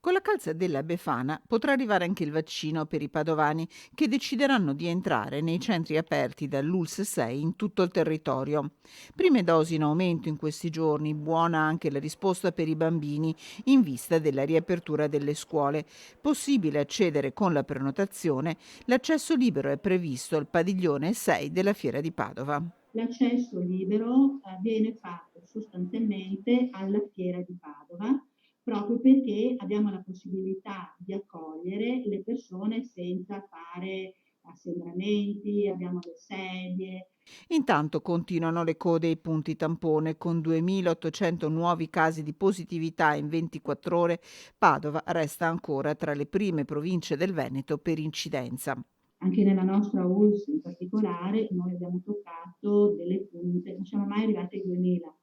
Con la calza della Befana potrà arrivare anche il vaccino per i padovani che decideranno di entrare nei centri aperti dall'ULSS 6 in tutto il territorio. Prime dosi in aumento in questi giorni, buona anche la risposta per i bambini in vista della riapertura delle scuole. Possibile accedere con la prenotazione, l'accesso libero è previsto al padiglione 6 della Fiera di Padova. L'accesso libero viene fatto sostanzialmente alla Fiera di Padova, proprio perché abbiamo la possibilità di accogliere le persone senza fare assembramenti, abbiamo le sedie. Intanto continuano le code ai punti tampone con 2.800 nuovi casi di positività in 24 ore. Padova resta ancora tra le prime province del Veneto per incidenza. Anche nella nostra ULSS in particolare noi abbiamo toccato delle punte, non siamo mai arrivati ai 2000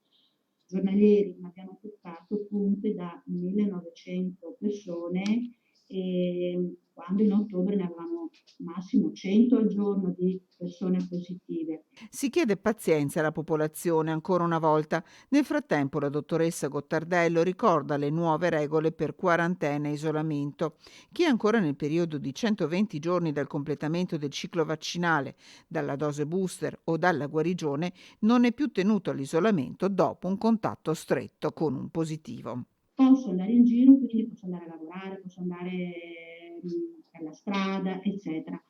giornalieri, ma abbiamo toccato punte da 1900 persone, quando in ottobre ne avevamo massimo 100 al giorno di persone positive. Si chiede pazienza alla popolazione ancora una volta. Nel frattempo la dottoressa Gottardello ricorda le nuove regole per quarantena e isolamento. Chi è ancora nel periodo di 120 giorni dal completamento del ciclo vaccinale, dalla dose booster o dalla guarigione non è più tenuto all'isolamento dopo un contatto stretto con un positivo. Posso andare in giro, quindi posso andare a lavorare, posso andare per la strada, eccetera.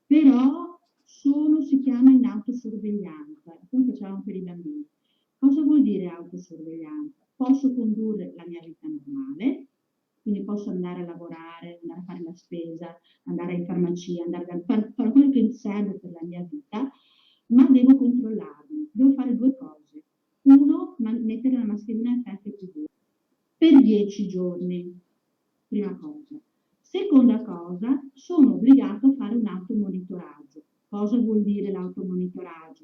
Però si chiama in autosorveglianza, come facciamo per i bambini. Cosa vuol dire autosorveglianza? Posso condurre la mia vita normale, quindi posso andare a lavorare, andare a fare la spesa, andare in farmacia, fare quello che serve per la mia vita, ma devo controllarmi, devo fare due cose. Uno, mettere la mascherina FFP2 per 10 giorni, prima cosa. Seconda cosa, sono obbligato a fare un automonitoraggio. Cosa vuol dire l'automonitoraggio?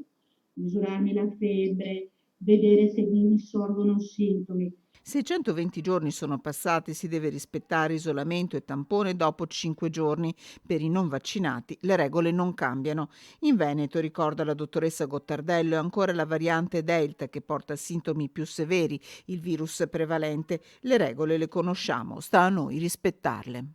Misurarmi la febbre, vedere se mi sorgono sintomi. Se 120 giorni sono passati, si deve rispettare isolamento e tampone dopo 5 giorni. Per i non vaccinati le regole non cambiano. In Veneto, ricorda la dottoressa Gottardello, è ancora la variante Delta che porta sintomi più severi, il virus prevalente. Le regole le conosciamo, sta a noi rispettarle.